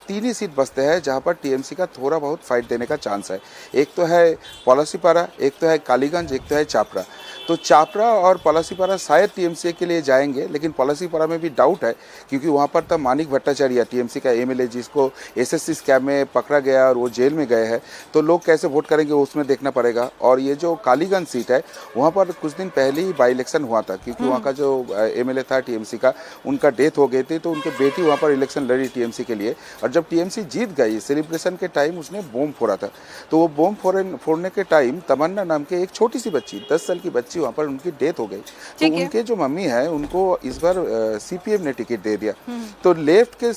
तीन ही सीट बचते हैं जहाँ पर टीएमसी का थोड़ा बहुत फाइट देने का चांस है। एक तो है पलासीपारा, एक तो है कालीगंज, एक तो है चापरा। तो चापरा और पलासीपारा शायद टीएमसी के लिए जाएंगे, लेकिन पलासीपारा में भी डाउट है क्योंकि वहाँ पर तो मानिक भट्टाचार्य टीएमसी का एमएलए जिसको एसएससी स्कैम में पकड़ा गया और वो जेल में गए हैं, तो लोग कैसे वोट करेंगे उसमें देखना पड़ेगा। और ये जो कालीगंज सीट है वहाँ पर कुछ दिन पहले ही बाई इलेक्शन हुआ था क्योंकि वहाँ का जो एमएलए था टीएमसी का, उनका डेथ हो गई थी, तो उनके बेटी वहाँ पर इलेक्शन लड़ी टीएमसी के लिए। और जब टीएमसी जीत गई सेलिब्रेशन के टाइम उसने बम फोड़ा था, तो वो बम फोड़ने के टाइम तमन्ना नाम के एक छोटी सी बच्ची 10 साल की बच्ची वहाँ पर उनकी डेथ हो गई। तो उनके जो मम्मी है उनको इस बार सीपीएम ने टिकट दे दिया, तो लेफ्ट के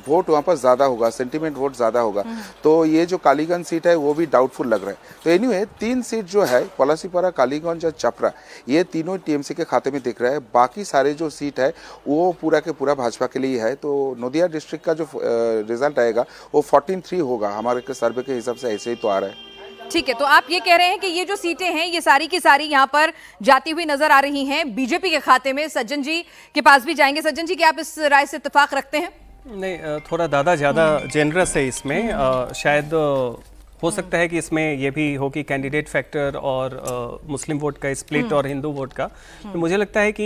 वोट वहाँ पर ज्यादा होगा, सेंटीमेंट वोट ज्यादा होगा। तो ये जो कालीगंज सीट है वो भी डाउटफुल लग रहा है। तो एनीवे 3 सीट जो है पलासीपारा, कालीगंज और चपरा, ये तीनों टीएमसी के खाते में दिख रहा है। बाकी सारे जो सीट है वो पूरा के पूरा भाजपा के लिए है। तो नदिया डिस्ट्रिक्ट का जो रिजल्ट आएगा वो 14-3 होगा, हमारे सर्वे के हिसाब से ऐसे ही तो आ रहा है। ठीक है, तो आप ये कह रहे हैं कि ये जो सीटें हैं ये सारी की सारी यहाँ पर जाती हुई नजर आ रही हैं बीजेपी के खाते में। सज्जन जी के पास भी जाएंगे। सज्जन जी, क्या आप इस राय से इत्तेफाक रखते हैं? नहीं, थोड़ा दादा ज़्यादा जेनरस है इसमें। शायद हो सकता है कि इसमें ये भी हो कि कैंडिडेट फैक्टर और मुस्लिम वोट का स्प्लिट और हिंदू वोट का। तो मुझे लगता है कि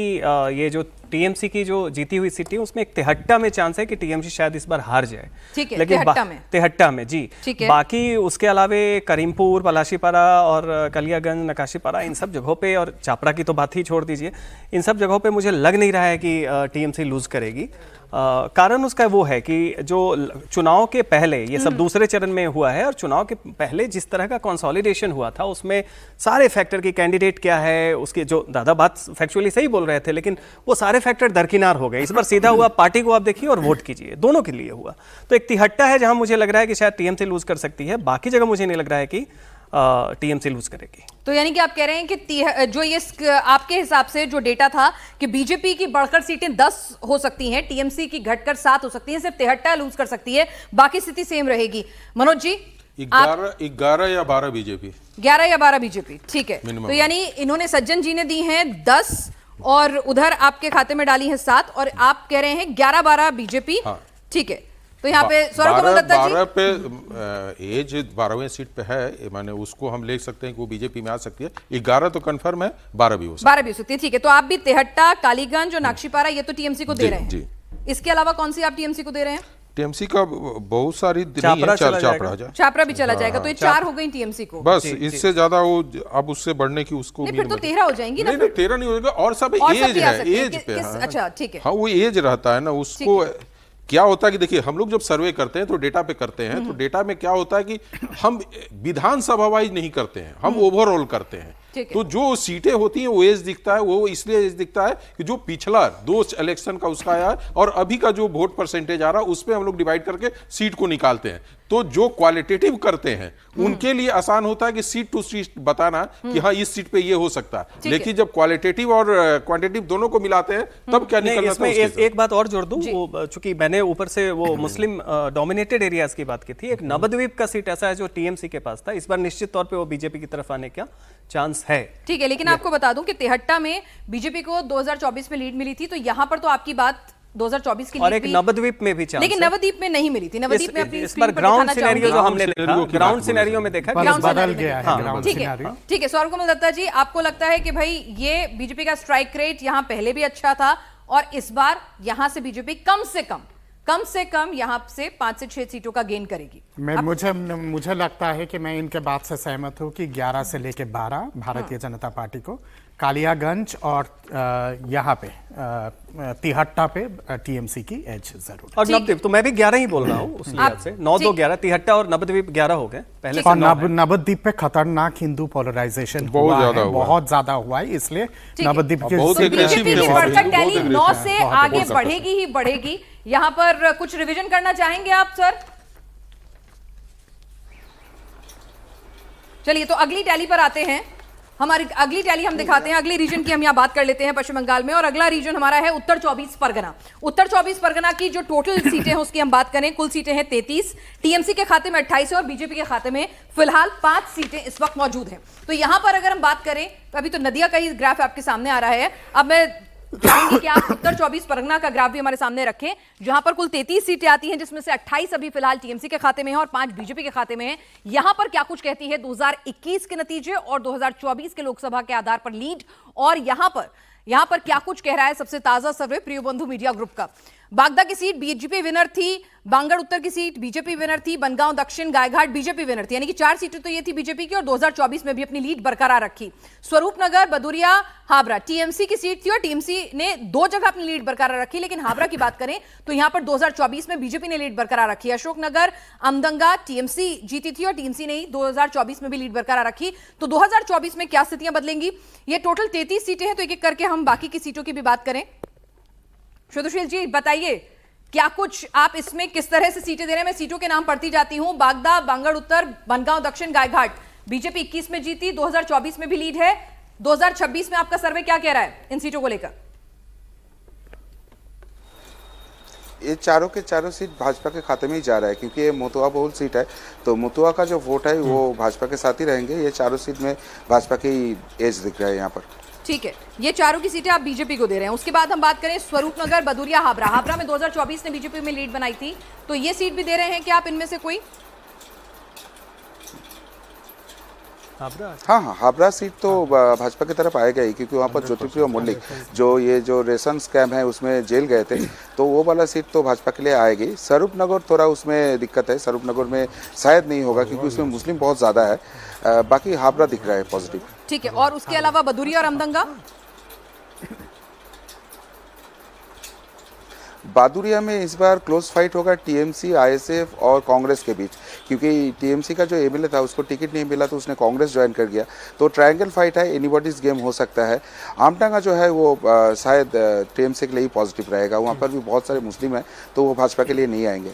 ये जो टीएमसी की जो जीती हुई सीट है उसमें एक तिहट्टा में चांस है कि टीएमसी शायद इस बार हार जाए। ठीक है, लेकिन तिहट्टा में जी। बाकी उसके अलावे करीमपुर, पलाशीपारा और कलियागंज, नकाशीपारा, इन सब जगहों पे, और चापरा की तो बात ही छोड़ दीजिए, इन सब जगहों पे मुझे लग नहीं रहा है कि टीएमसी लूज करेगी। कारण उसका वो है कि जो चुनाव के पहले ये सब दूसरे चरण में हुआ है, और चुनाव के पहले जिस तरह का कंसोलिडेशन हुआ था उसमें सारे फैक्टर की कैंडिडेट क्या है उसके, जो दादा बात फैक्चुअली सही बोल रहे थे, लेकिन वो सारे फैक्टर दरकिनार हो गए। इस बार सीधा हुआ पार्टी को आप देखिए और वोट कीजिए, दोनों के लिए हुआ। तो एक तिहट्टा है जहां मुझे लग रहा है कि शायद टीएमसी लूज कर सकती है, बाकी जगह मुझे नहीं लग रहा है कि टीएमसी लूज करेगी। तो यानी कि आप कह रहे हैं कि जो ये आपके हिसाब से जो डेटा था कि बीजेपी की बढ़कर सीटें 10 हो सकती हैं, टीएमसी की घटकर 7 हो सकती हैं, सिर्फ तिहट्टा लूज कर सकती है, बाकी स्थिति सेम रहेगी। मनोज जी, 11 या 12 बीजेपी, 11 या 12 बीजेपी, ठीक है। तो यानी इन्होंने, सज्जन जी ने दी हैं 10 और उधर आपके खाते में डाली है 7, और आप कह रहे हैं 11-12 बीजेपी। ठीक है, तो यहाँ पे 12 पे एज 12वें सीट पे है, माने उसको हम ले सकते हैं कि वो बीजेपी में आ सकती है। 11 तो कंफर्म है, 12 भी हो सकती है। ठीक है, तो आप भी तिहट्टा, कालीगंज और नक्शीपारा ये तो टीएमसी को दे रहे हैं जी। इसके अलावा कौन सी आप टीएमसी को दे रहे हैं? टीएमसी का बहुत सारी चापरा भी चला जाएगा, तो ये 4 हो गई टीएमसी को। बस इससे ज्यादा वो अब उससे बढ़ने की उसको फिर तो 13 हो जाएंगी ना। नहीं, 13 नहीं होगा, और सब एज है, एज पे। अच्छा, ठीक है, हाँ, वो एज रहता है ना उसको। क्या होता है कि देखिए, हम लोग जब सर्वे करते हैं तो डेटा पे करते हैं, तो डेटा में क्या होता है कि हम विधानसभा वाइज नहीं करते हैं, हम ओवरऑल करते हैं। तो जो सीटें होती हैं वो एज दिखता है, वो इसलिए एज दिखता है कि जो पिछला 2 इलेक्शन का उसका आया है और अभी का जो वोट परसेंटेज आ रहा है उस पर हम लोग डिवाइड करके सीट को निकालते हैं। तो जो क्वालिटेटिव करते हैं उनके लिए आसान होता है कि सीट टू सीट बताना कि हाँ इस सीट पे ये हो सकता है, लेकिन जब क्वालिटेटिव और क्वांटिटेटिव दोनों को मिलाते हैं तब क्या निकलना था। एक बात और जोड़ दूं, वो चूंकि मैंने ऊपर से वो मुस्लिम डोमिनेटेड एरियाज की बात की थी, एक नवद्वीप का सीट ऐसा है जो टीएमसी के पास था, इस बार निश्चित तौर पे वो बीजेपी की तरफ आने का चांस है। ठीक है, लेकिन आपको बता दूं कि तिहट्टा में बीजेपी को 2024 में लीड मिली थी, तो यहाँ पर तो आपकी बात 2024 की, और एक नवद्वीप में भी चांस, लेकिन नवद्वीप में नहीं मिली थी। नवद्वीप में अपनी इस बार ग्राउंड सिनेरियो जो हमने देखा, ग्राउंड सिनेरियो में देखा बदल गया है। ठीक है, सौरभ कमल दत्ता जी, आपको लगता है कि भाई ये बीजेपी का स्ट्राइक रेट यहाँ पहले भी अच्छा था और इस बार यहाँ से बीजेपी कम से कम यहाँ से 5 से 6 सीटों का गेन करेगी? मुझे लगता है कि मैं इनके बात से सहमत हूँ कि 11 से लेके 12 भारतीय जनता पार्टी को, कालियागंज और यहाँ पे तिहट्टा पे टीएमसी की एज जरूर। और नवद्वीप तो मैं भी 11 ही बोल रहा हूँ उस लिहाज से, 9-2-11, तिहट्टा और नवद्वीप 11 हो गए पहले। और नवद्वीप पे खतरनाक हिंदू पोलराइजेशन बहुत ज्यादा हुआ है, इसलिए नवद्वीप की 9 से आगे बढ़ेगी ही बढ़ेगी। यहाँ पर कुछ रिवीजन करना चाहेंगे आप सर? चलिए, तो अगली टैली पर आते हैं। हमारी अगली टैली हम दिखाते हैं, अगले रीजन की हम यहाँ बात कर लेते हैं पश्चिम बंगाल में, और अगला रीजन हमारा है उत्तर 24 परगना। उत्तर 24 परगना की जो टोटल सीटें हैं उसकी हम बात करें, कुल सीटें हैं 33, टीएमसी के खाते में 28 है और बीजेपी के खाते में फिलहाल 5 सीटें इस वक्त मौजूद हैं। तो यहां पर अगर हम बात करें, तो अभी तो नदिया का ही ग्राफ आपके सामने आ रहा है, अब मैं चाहूंगी कि आप उत्तर 24 परगना का ग्राफ भी हमारे सामने रखें, जहां पर कुल 33 सीटें आती हैं, जिसमें से 28 अभी फिलहाल टीएमसी के खाते में है और 5 बीजेपी के खाते में है। यहां पर क्या कुछ कहती है 2021 के नतीजे और 2024 के लोकसभा के आधार पर लीड, और यहां पर क्या कुछ कह रहा है सबसे ताजा सर्वे प्रिय बंधु मीडिया ग्रुप का। बागदा की सीट बीजेपी विनर थी, बांगड़ उत्तर की सीट बीजेपी विनर थी, बनगांव दक्षिण गायघाट बीजेपी विनर थी, यानी कि 4 सीटें तो ये थी बीजेपी की और 2024 में भी अपनी लीड बरकरार रखी। स्वरूपनगर, बदुरिया, हावड़ा टीएमसी की सीट थी और टीएमसी ने 2 जगह अपनी लीड बरकरार रखी, लेकिन हावड़ा की बात करें तो यहां पर 2024 में बीजेपी ने लीड बरकरार रखी। अशोकनगर, अमदंगा टीएमसी जीती थी और टीएमसी ने 2024 में भी लीड बरकरार रखी। तो 2024 में क्या स्थितियां बदलेंगी? ये टोटल 33 सीटें हैं, तो एक एक करके हम बाकी की सीटों की भी बात करें। शुद्धशील जी बताइए, क्या कुछ आप इसमें किस तरह से सीटें दे रहे हैं? मैं सीटों के नाम पढ़ती जाती हूं। बागदा, बांगड़ उत्तर, बनगांव दक्षिण, गायघाट बीजेपी 21 में जीती, 2024 में भी लीड है। 2026 में आपका सर्वे क्या कह रहा है इन सीटों को लेकर? ये चारों के चारों सीट भाजपा के खाते में ही जा रहा है, क्योंकि ये मोतुआ बहुल सीट है, तो मोतुआ का जो वोट है वो भाजपा के साथ ही रहेंगे। ये चारों सीट में भाजपा की एज दिख रहा है यहाँ पर। ठीक है, ये चारों की सीटें आप बीजेपी को दे रहे हैं। उसके बाद हम बात करें स्वरूपनगर, बदुरिया, हावड़ा में 2024 ने बीजेपी में लीड बनाई थी, तो ये सीट भी दे रहे हैं क्या आप इनमें से कोई? हाँ, हावड़ा सीट तो भाजपा की तरफ आएगा ही, क्योंकि वहाँ पर ज्योतिप्रिय मल्लिक जो रेशन स्कैम है उसमें जेल गए थे, तो वो वाला सीट तो भाजपा के लिए आएगी। स्वरूपनगर थोड़ा उसमें दिक्कत है, स्वरूपनगर में शायद नहीं होगा क्योंकि उसमें मुस्लिम बहुत ज़्यादा है। बाकी हावड़ा दिख रहा है पॉजिटिव। ठीक है, और उसके अलावा बदुरिया और अमदंगा? बादुरिया में इस बार क्लोज फाइट होगा टीएमसी, आईएसएफ और कांग्रेस के बीच, क्योंकि टीएमसी का जो एमएलए था उसको टिकट नहीं मिला तो उसने कांग्रेस ज्वाइन कर गया, तो ट्रायंगल फाइट है, एनीबॉडीज गेम हो सकता है। आमटांगा जो है वो शायद टीएमसी के लिए ही पॉजिटिव रहेगा, वहाँ पर भी बहुत सारे मुस्लिम हैं, तो वो भाजपा के लिए नहीं आएंगे।